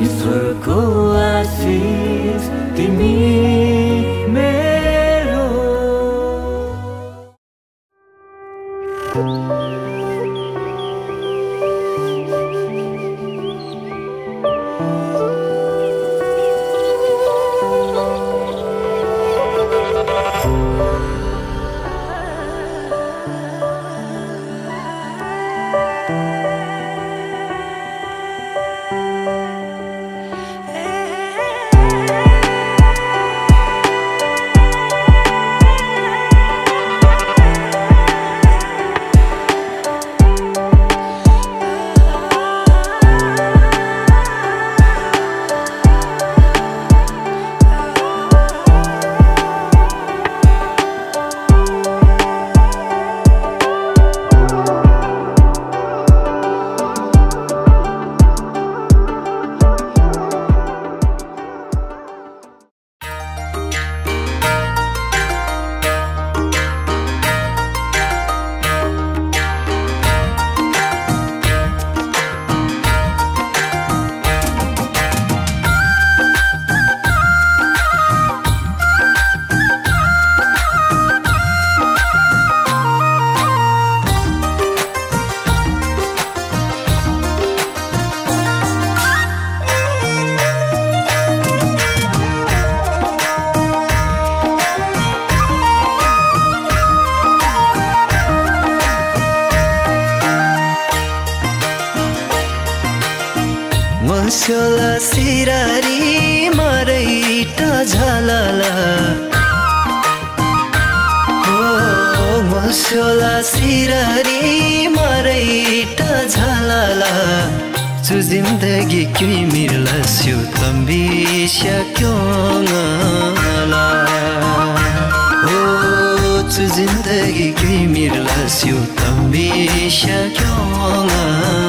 ईश्वरको आशीष तिमी सिरारी मरैटा झलला मस्योला सिरारी मरैटा झलला चु जिन्दगी क्यों मिर्ला स्यो तम्बिस्या क्यों ngala चु जिन्दगी क्यों मिर्ला स्यो तम्बिस्या क्यों ngala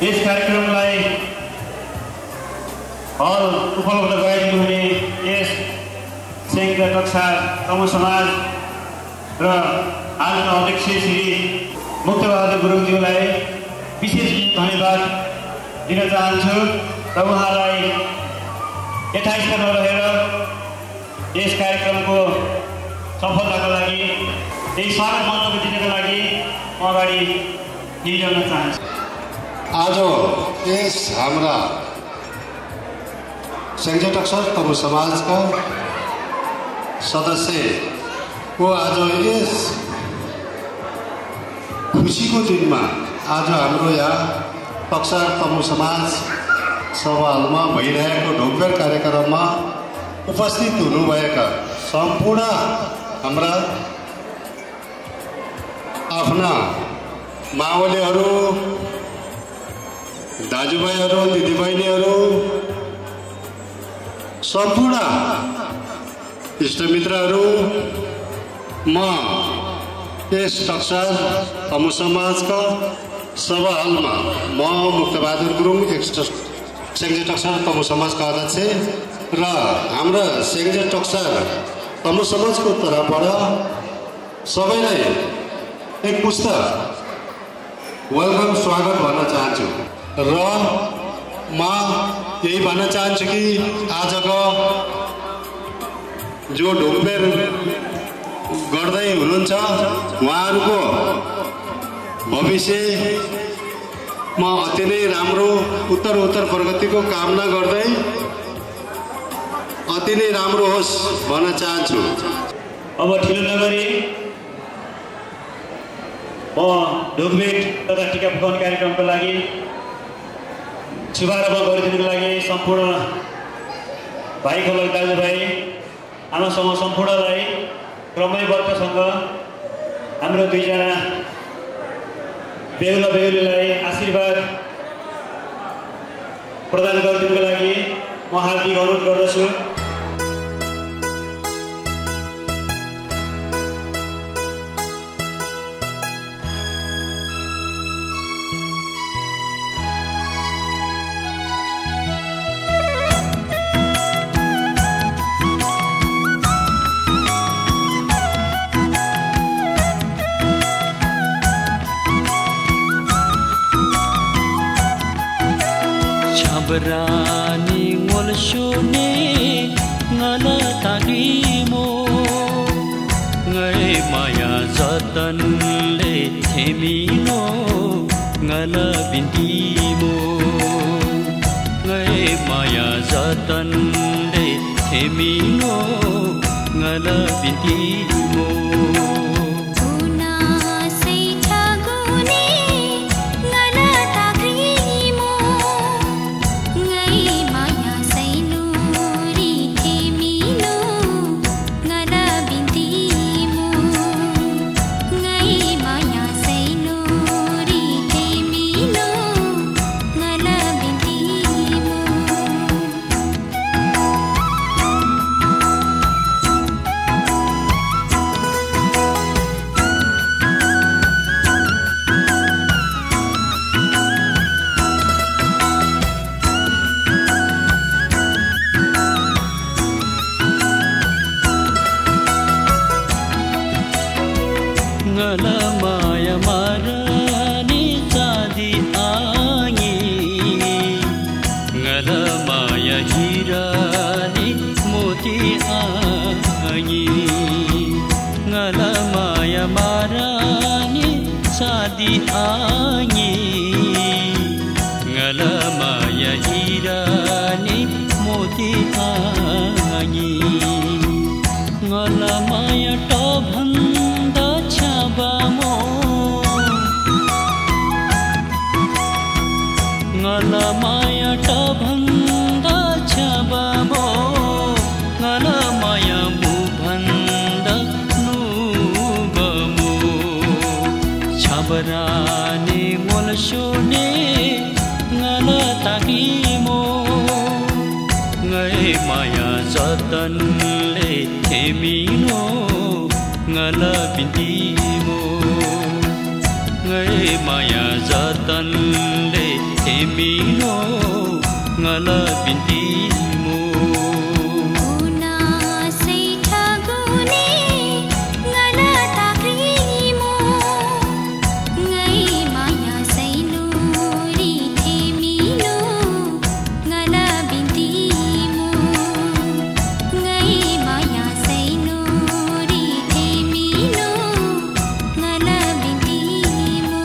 यस कार्यक्रमलाई हल उपलब्ध गराइदिनु हुने यस संयुक्त कक्षा तमु समाज र हालका अध्यक्ष श्री मुक्तबहादुर गुरुङज्यूलाई विशेष धन्यवाद दिन चाहन्छु र उहाँलाई यथास्थानमा रहेर यस कार्यक्रमको सफलताको लागि यही स्वागत मन्तव्य दिनको लागि म अगाडि निल्न चाहन्छु। आज यस हाम्रा संयुक्त कक्षा तमु समाजका सदस्यको आज यस खुसीको दिनमा आज हाम्रो यहाँ कक्षा तमु समाज सभामा भइरहेको ढोकभेट कार्यक्रममा उपस्थित हुनुभएका सम्पूर्ण हाम्रा आफ्ना मावलीहरू, दाजुभाइहरू, दिदीबहिनीहरू, सम्पूर्ण इष्टमित्रहरू, म यस कक्षा तमु समाजका सभा हलमा म मुक्तबहादुर गुरुङ संयुक्त कक्षा तमु समाजका अध्यक्ष र हाम्रा संयुक्त कक्षा तमु समाजको तर्फबाट सबैलाई एक पुस्ता वेलकम स्वागत भन्न चाहन्छु र म यही भन्न चाहन्छु कि आजको जो ढोकभेट गर्दै हुनुहुन्छ उहाँहरूको भविष्यमा अति नै राम्रो उत्तर प्रगतिको कामना गर्दै अति नै राम्रो होस् भन्न चाहन्छु। अब ढिलो नगरी म ढोकभेट तथा टिका पकाउने कार्यक्रमको लागि शुभारम्भ गरिदिनुको लागि सम्पूर्ण भाइ खलक दाजुभाइ आमासँग सम्पूर्णलाई क्रमैबद्धसँग हाम्रो दुईजना बेहुला बेहुलीलाई आशीर्वाद प्रदान गरिदिनुको लागि म हार्दिक अनुरोध गर्दछु। Berani ngol shone ngala tagimo ngai maya jatan le themino ngala bindimo ngai maya jatan le themino ngala bindimo Hemino ngala bintimu Una say thagune ngala takrimu Ngai maya say nuri Hemino ngala bintimu Ngai maya say nuri Hemino ngala bintimu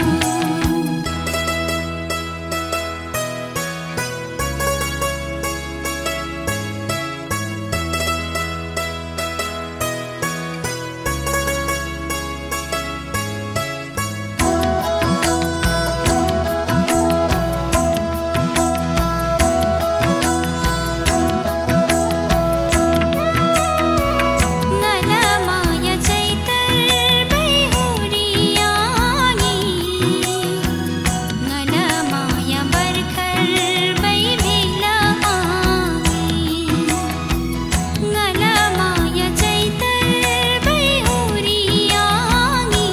ngala maya chaitar bai huriyangi ngala maya barkhar bai bhela aangi ngala maya chaitar bai huriyangi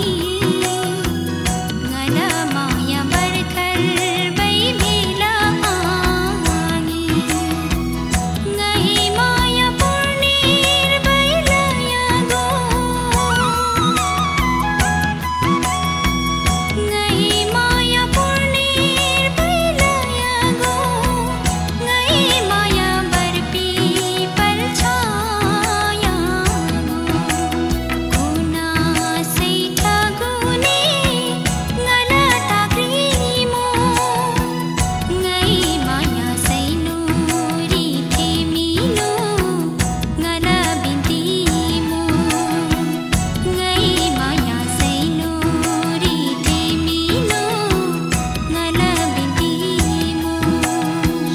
ngala maya barkhar bai bhela aangi ngai maya purnir bai laya go ngai maya purnir bai laya go ngai maya barpi parchaya go kuna sai thagune ngala takrimu ngai maya sai nuri Hemino ngala bintimu ngai maya sai nuri Hemino ngala bintimu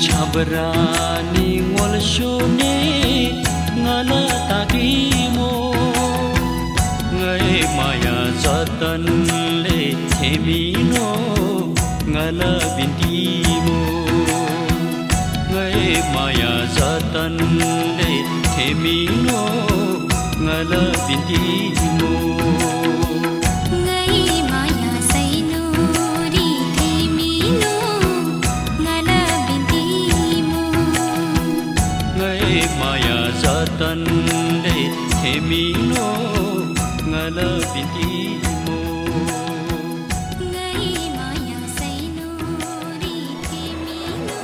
Chabrani ngol shone ngala takimo ngai maya jatan le Hemino ngala bintimu ngai maya jatan le Hemino ngala bintimu ngai maya sai nuri Hemino ngala bintimu ngai maya jatan le Hemino ngala bintimu ngai maya sai nuri Hemino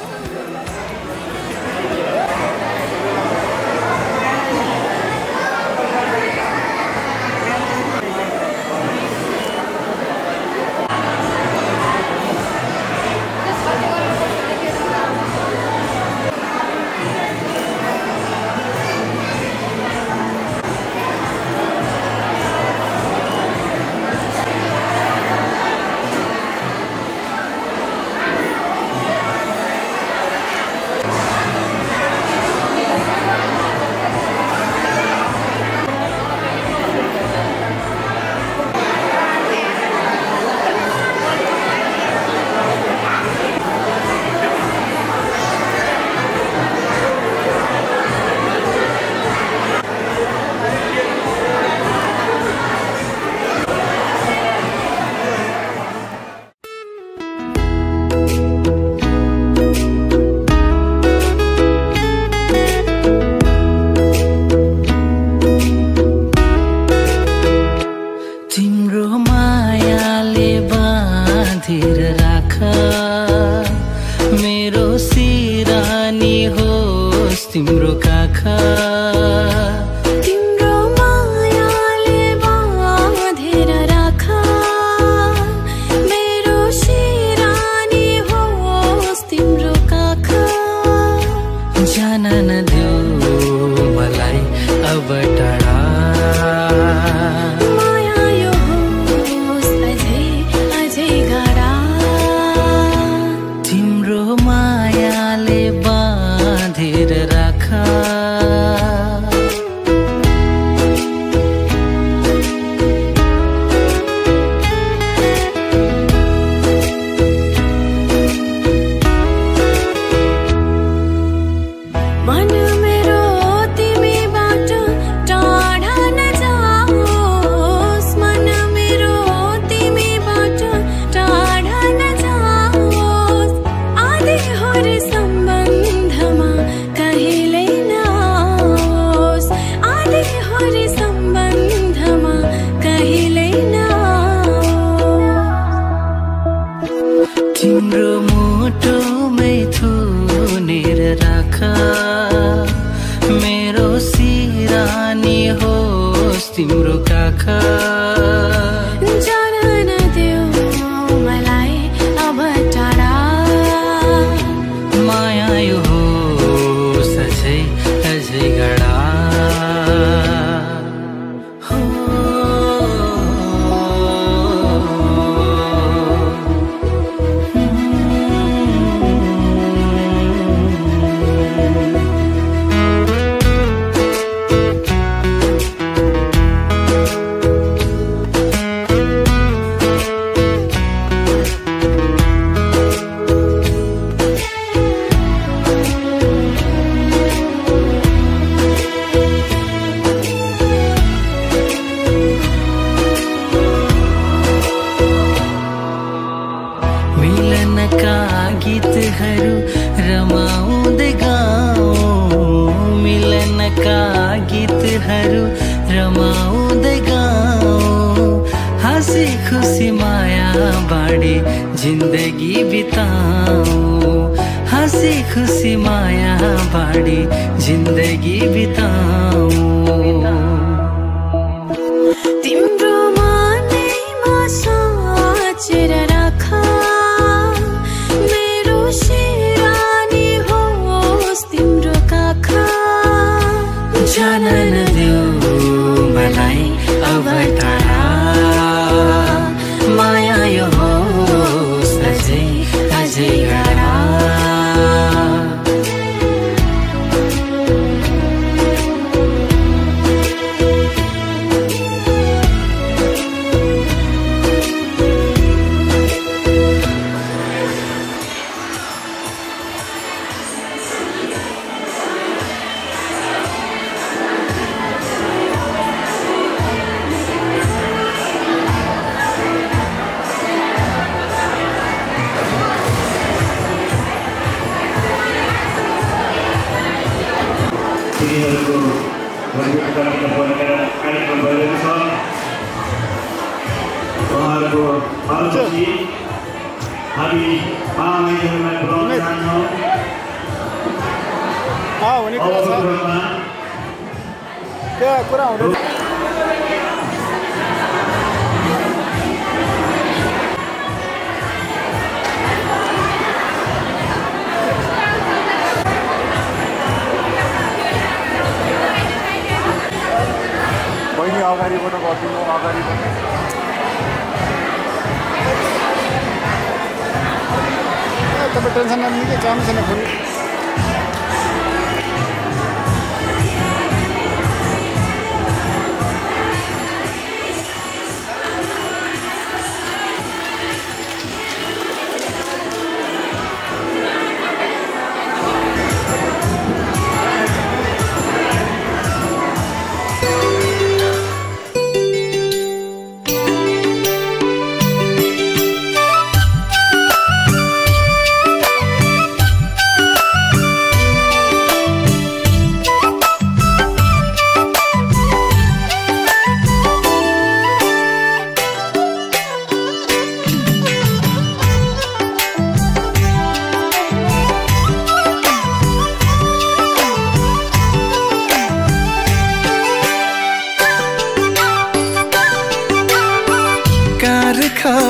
तिम्रो मायाले बाँधेर राख मेरो सिरानी होस् तिम्रो काख तिम्रो मायाले बाँधेर राख मेरो सिरानी होस् तिम्रो काख जान नदेऊ मलाई अब टाढा माया यो होस् अझै अझै गाढा तिम्रो मायाले बाँधेर राख तिम्रो मुटुमै थुनेर राख मेरो सिरानी होस् तिम्रो काख जान नदेऊ मलाई अब टाढा माया यो होस् अझै अझै गाढा गीतहरू रमाउँदै गाउँ मिलनका गीतहरू रमाउँदै गाउँ हाँसी खुसी माया बाँडी जिन्दगी बिताऊँ हाँसी खुसी माया बाँडी जिन्दगी बिताऊँ तिम्रो मनैमा साँचेर राख जान नदेऊ मलाई अब टाढा माया यो होस् अझै अझै गाढा अगाडिबाट गरिदिनु अगाडिबाट तपाईँ टेन्सन नलिनु कि जानु छैन फेरि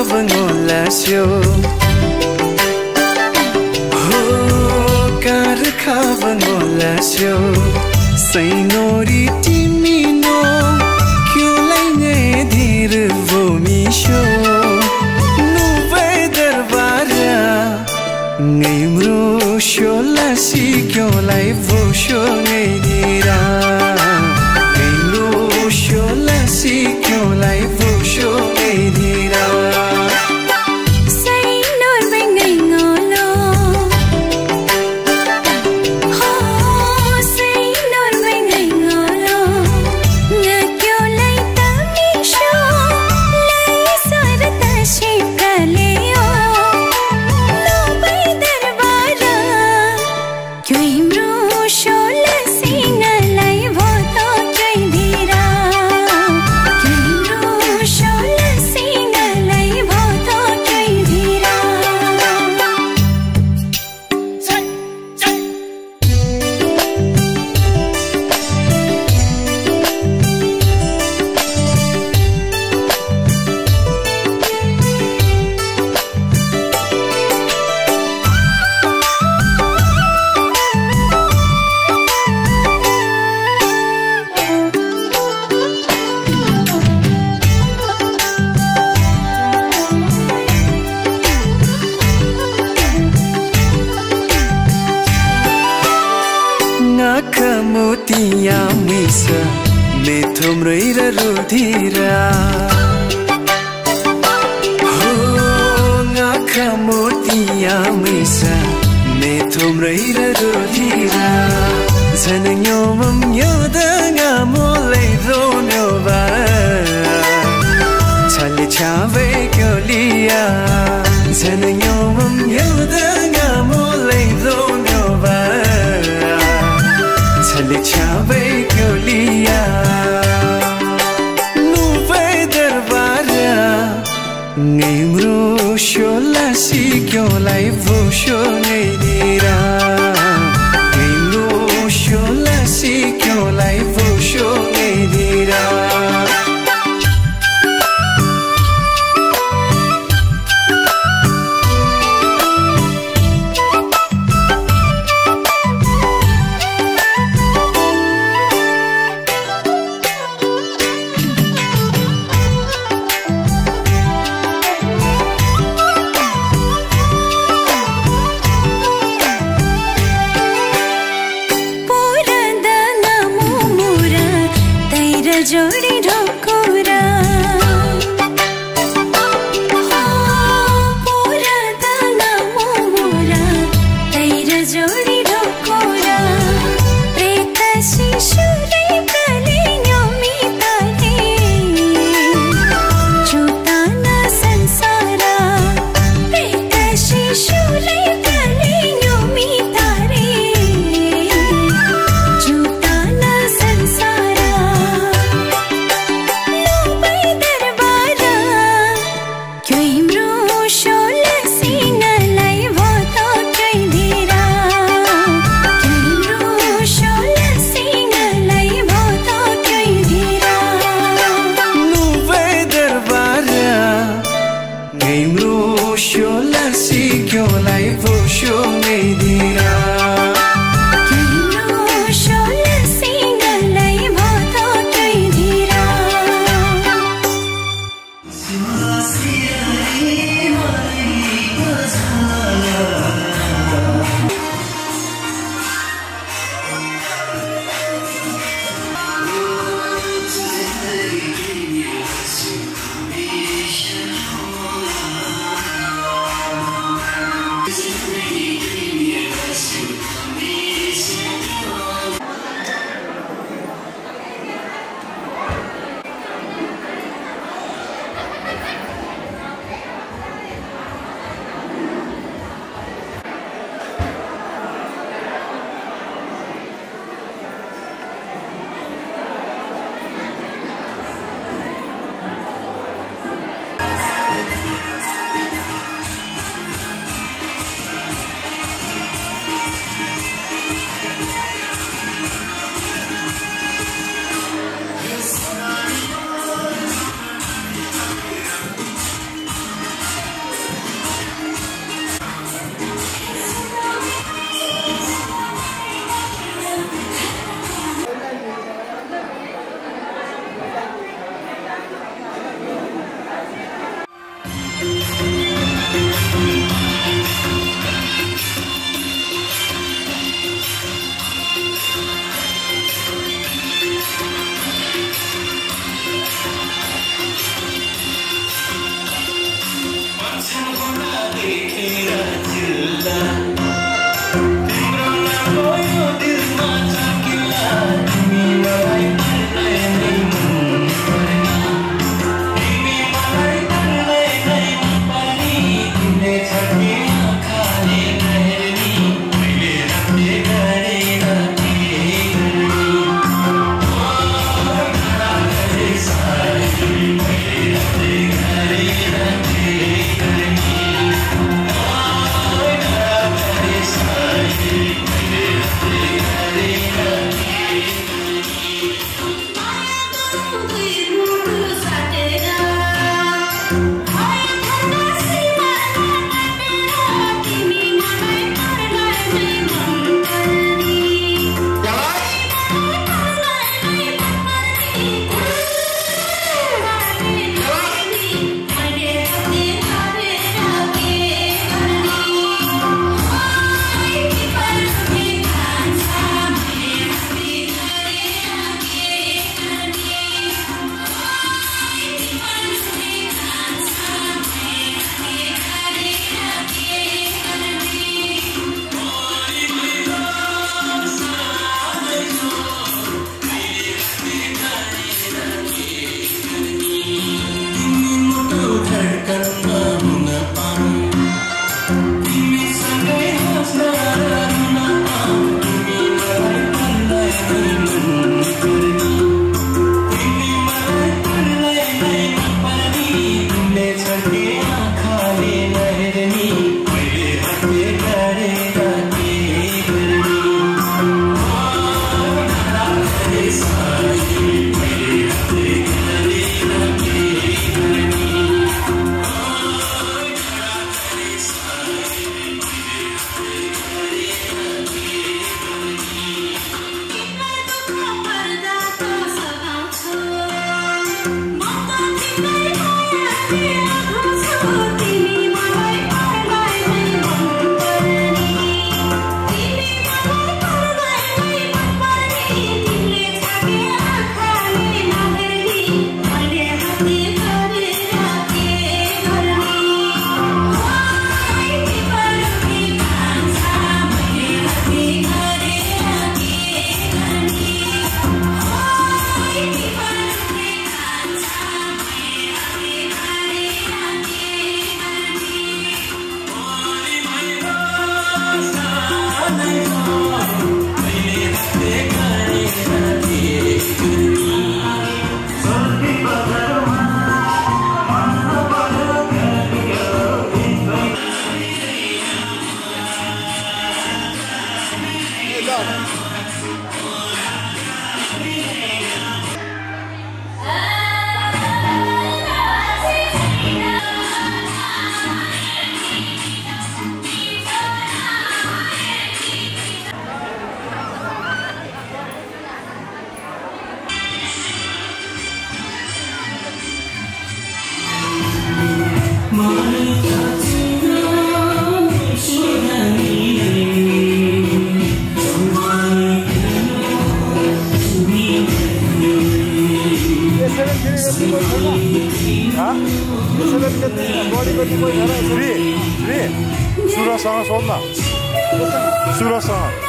Bangolasyo Oh karkha bangolasyo Sainori timino Kyo laine dhir vomisho Nuvai darbara Ngaimro sholasi kyo lai vosho ngai dira Ngaimro sholasi kyo lai vosho ngai dira थुम्रै र रुधिरा हो आँखा मोतिया मैसा मे थुम्रै र रुधिरा झन् न्योमम न्योदगा मोलै रोन्यो बा छले छावे क्योलिया झन् न्योमम न्योदगा मोलै रोन्यो बा छले छावे क्योलिया नुबै दरबारा ngimru shola si kyolai vosho ngira ngimru shola si kyolai vosho ngira जोड़ी ढोकोरा पूरा दाना मोरा तेरा जोड़ी ढोकोरा प्रेत शिशुरे कलियों में तारे झूठा ना संसारा प्रेत शिशुरे कलियों में तारे झूठा ना संसारा सुरसँग सोध्न सुरसँग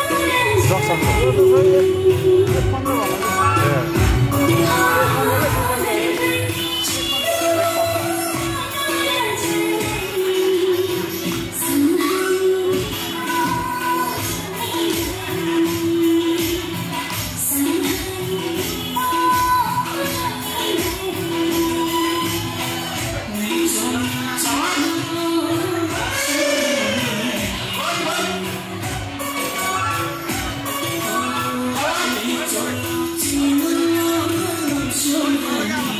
Sure.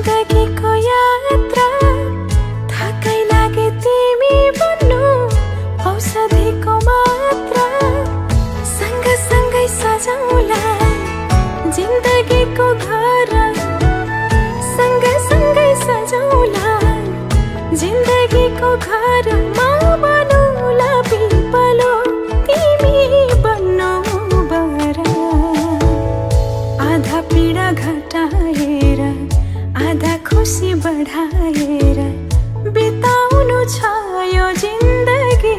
जिन्दगीको यात्रा थाकै लागे तिमी बन्नु औषधिको मात्रा सँगसँगै सजाउला जिन्दगीको घर सँगसँगै सजाउला जिन्दगीको घरमा बनौला पिपलो तिमी बन्नु बरा आधा पीडा घटाएर आधा खुसी बढाएर बिताउनु छ यो जिन्दगी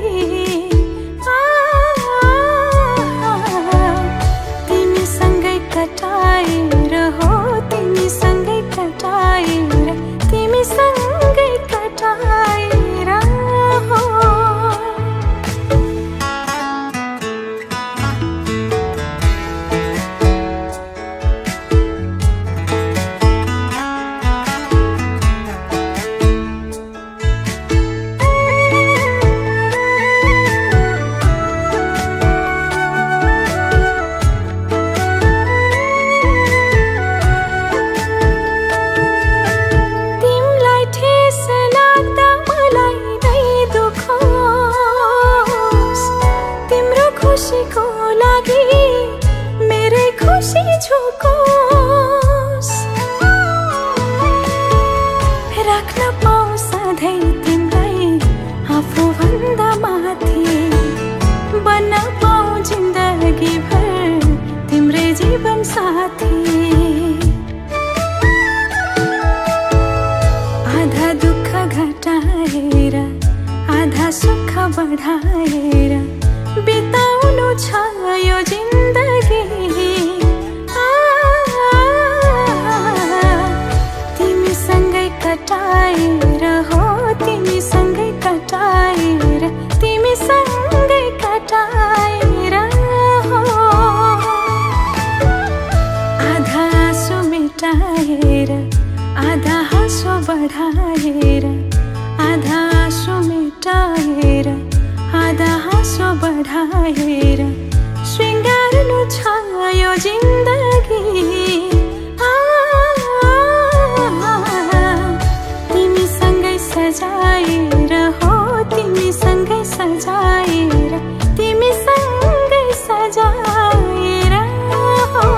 तिमीसँगै कटाएर हो तिमीसँगै कटाएर तिमीसँगै कटाएर हो खुशीको लागि मेरै खुशी झुकोस् राख्न पाऊँ सधैँ तिमीलाई आफूभन्दा माथि बन्न पाऊँ जिन्दगी भर तिम्रै जीवन साथी आधा दुःख घटाएर आधा सुख बढाएर बिताउनु छ यो जिन्दगी तिमीसँगै कटाएर हो तिमीसँगै कटाएर तिमीसँगै कटाएर हो आधा आँसु मेटाएर आधा हाँसो बढाएर आधा आँसु मेटाएर आधा हाँसो बढाएर शृङ्गार्नु छ यो जिन्दगी तिमीसँगै सजाएर हो तिमीसँगै सजाएर तिमीसँगै सजाएर हो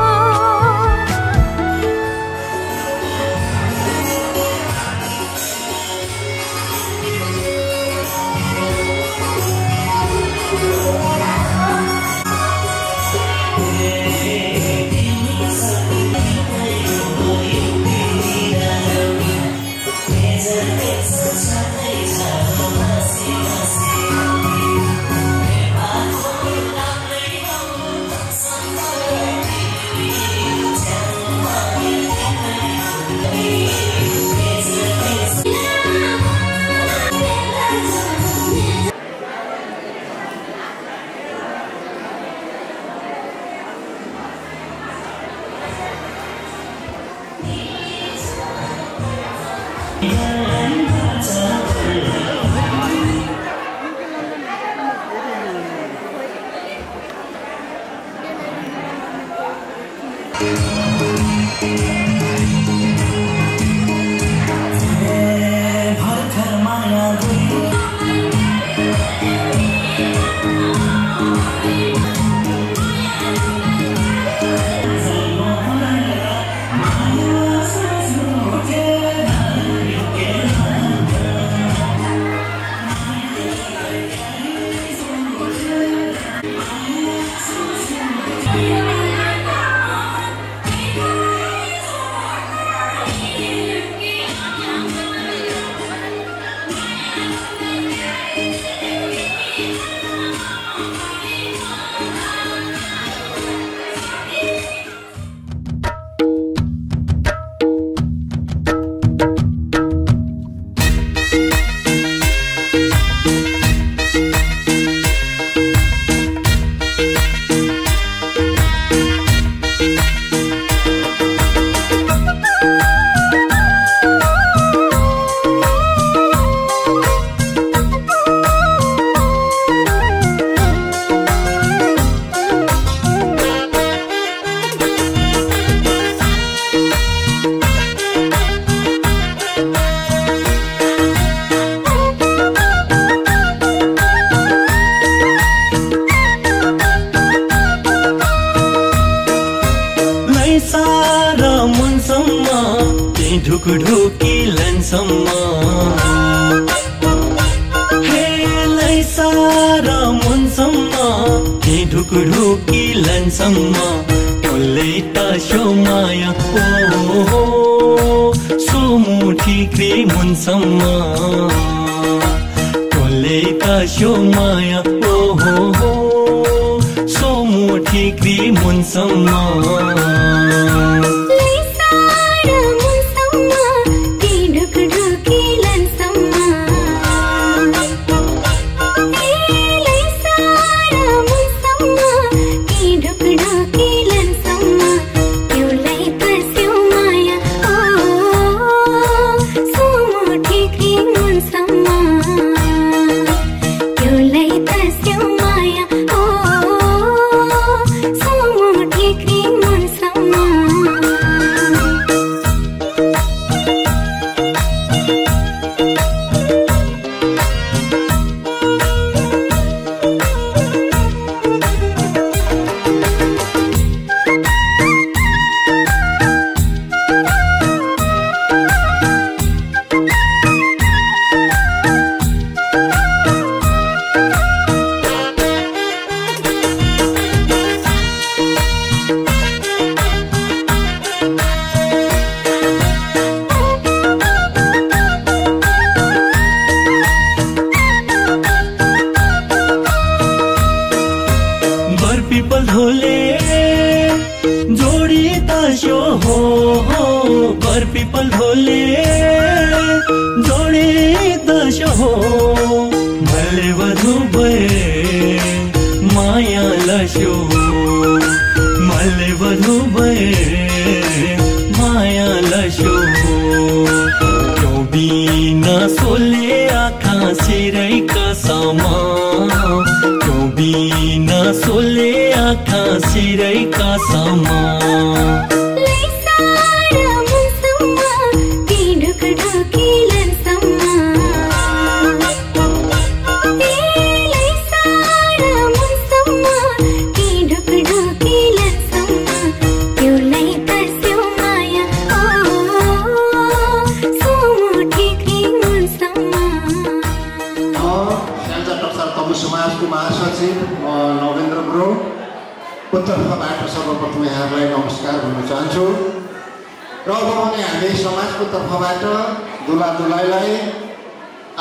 ल्यान्डसम्म हेलै सारा मनसम्म के ढुकढुकी ल्यान्डसम्म टोल्लै तास्यो माया ओ सोमुठी क्रे मुनसम्म टोल्लै तास्यो माया ओ सोमुठी क्रे मुनसम्म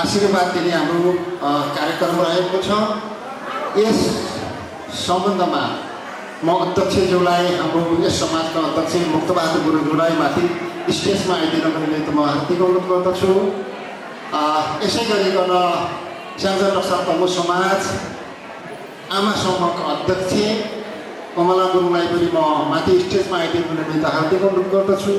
आशीर्वाद दिने हाम्रो कार्यक्रम रहेको छ। यस सम्बन्धमा म अध्यक्षज्यूलाई हाम्रो यस समाजका अध्यक्ष मुक्तबहादुर गुरुङज्यूलाई माथि स्टेजमा आइदिनको निमित्त म हार्दिक अनुरोध गर्दछु। यसै गरिकन स्याङ्जा टक्सार तमु समाज आमा समूहका अध्यक्ष कमला गुरुङलाई पनि म माथि स्टेजमा आइदिनको निमित्त हार्दिक अनुरोध गर्दछु।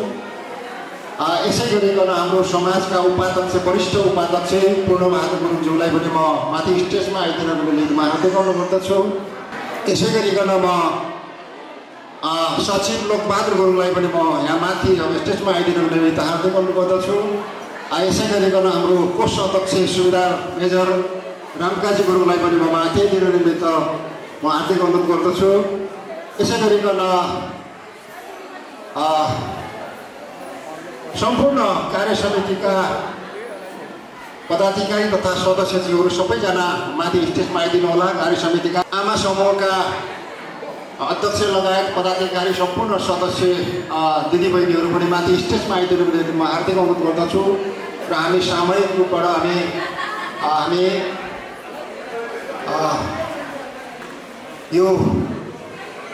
यसै गरिकन हाम्रो समाजका उपाध्यक्ष वरिष्ठ उपाध्यक्ष पूर्णबहादुर गुरुङज्यूलाई पनि म माथि स्टेजमा आइदिनको निमित्त हार्दिक अनुरोध गर्दछु। यसै गरिकन म सचिव लोकबहादुर गुरुङलाई पनि म यहाँ माथि स्टेजमा आइदिनको निमित्त हार्दिक अनुरोध गर्दछु। यसै गरिकन हाम्रो कोष अध्यक्ष सुबेदार मेजर रामकाजी गुरुङलाई पनि म माथि आइदिनको निमित्त म हार्दिक अनुरोध गर्दछु। यसै गरिकन सम्पूर्ण कार्य समितिका पदाधिकारी तथा सदस्यज्यूहरू सबैजना माथि स्टेजमा आइदिनु होला। कार्य समितिका आमा समूहका अध्यक्ष लगायत पदाधिकारी सम्पूर्ण सदस्य दिदीबहिनीहरू पनि माथि स्टेजमा आइदिनु म हार्दिक अनुरोध गर्दछु। र हामी सामूहिक रूपबाट हामी यो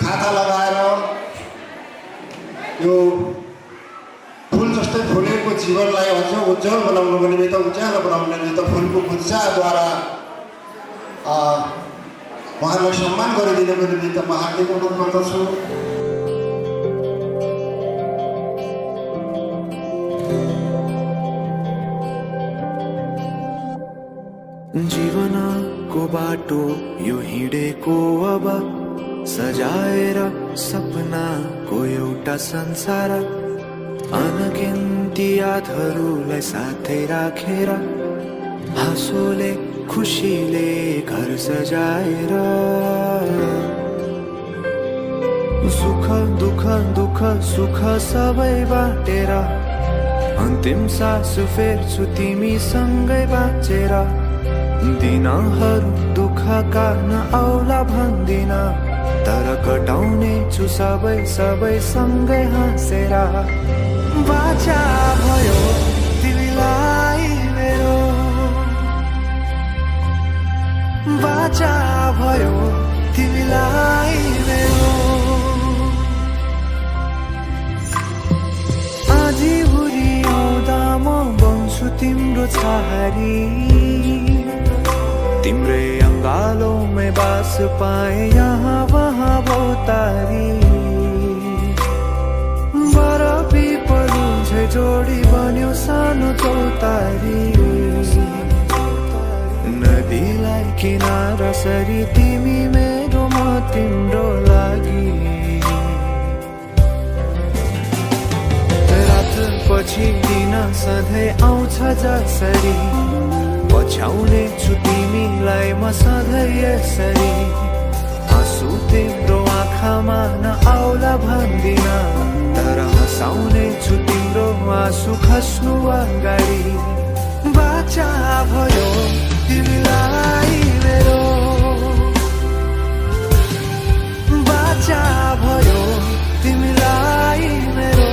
खाता लगाएर यो फुल जस्तै फुलेको जीवनलाई अझ उज्जवल बनाउनको निमित्त उज्यालो बनाउनको निमित्त फुलको गुच्छाद्वारा उहाँलाई सम्मान गरिदिनको निमित्त म हार्दिक अनुरोध गर्दछु। जीवनको बाटो यो हिँडेको अब सजाएर सपनाको एउटा संसार अनगिन्ती यादहरूलाई साथै राखेर हाँसोले खुसीले घर सजाएर सुख दुःख दुःख सुख सबै बाटेर अन्तिम सास फेर्छु तिमीसँगै बाँचेर दिनहरू दुःखका नआउला भन्दिन तर कटाउने छु सबै सँगै हाँसेर बाचा भयो तिमीलाई मेरो बाचा भयो तिमीलाई मेरो आधी हुरी आउँदा म बन्छु तिम्रो छहारी तिम्रै अंगालों बास पाए यहाँ वहाँ बहुतारी बर पिपलु झै जोडी बन्यो सानो चौतारी नदीलाई किनारा सरी तिमी मेरो म तिम्रो लागि रात पछि दिन सधैँ आउँछ जसरी पछ्याउने छु तिमीलाई म सधैँ यसरी आँसु तिम्रो आँखामा नआउला भन्दिन तर हँसाउने छु तिम्रो आँसु खस्नु अगाडि बाचा भयो तिमीलाई मेरो बाचा भयो तिमीलाई मेरो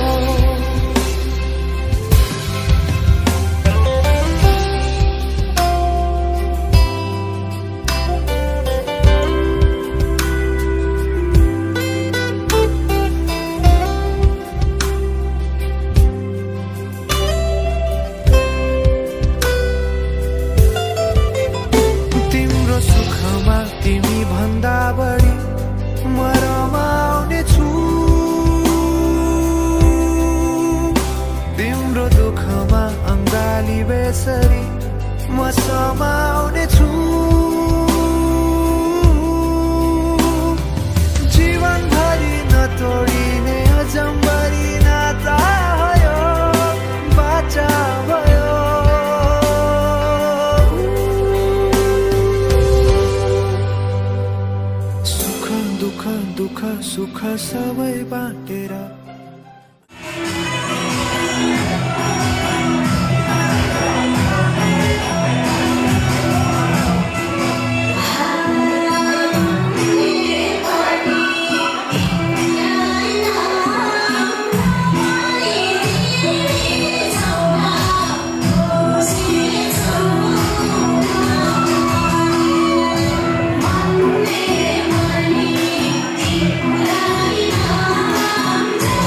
तिमी भन्दा बढी म रमाउने छु तिम्रो दुःखमा अङ्गाली बेसरी म समाउने छु जीवनभरि नतोडिने अजम्बरी नाता भयो बाचा भयो दुःख सुख सबै बाँटेर I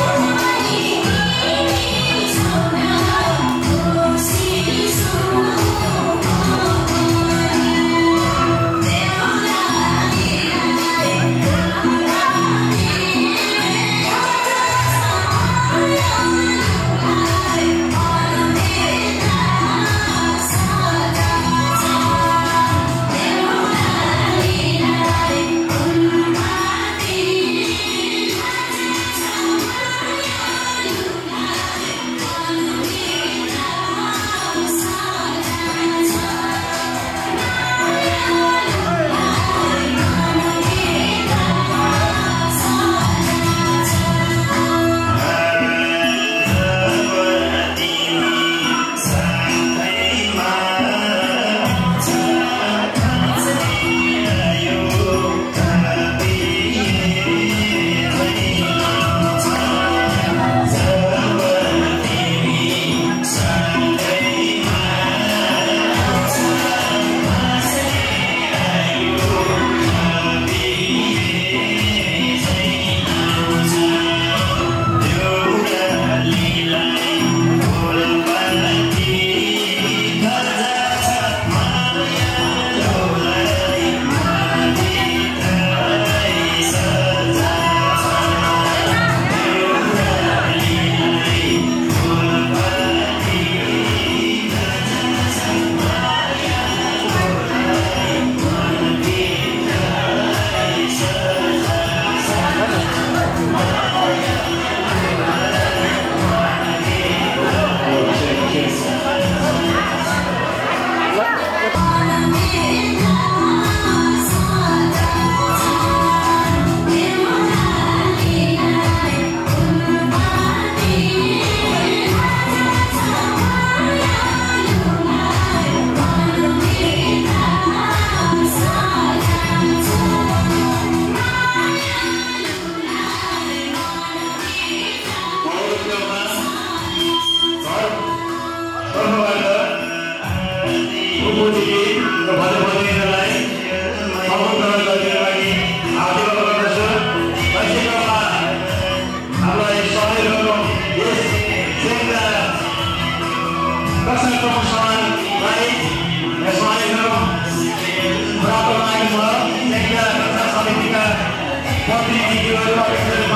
कुमुदिकी र भोलिलाई सम्बोधन गर्नको लागि आग्रह गर्दछु। दक्षिणमा हामीलाई सहयोगको यस सेवा दर्शक प्रमुखलाई यसमा प्राप्त भएको छ। समितिका प्रतिनिधिहरू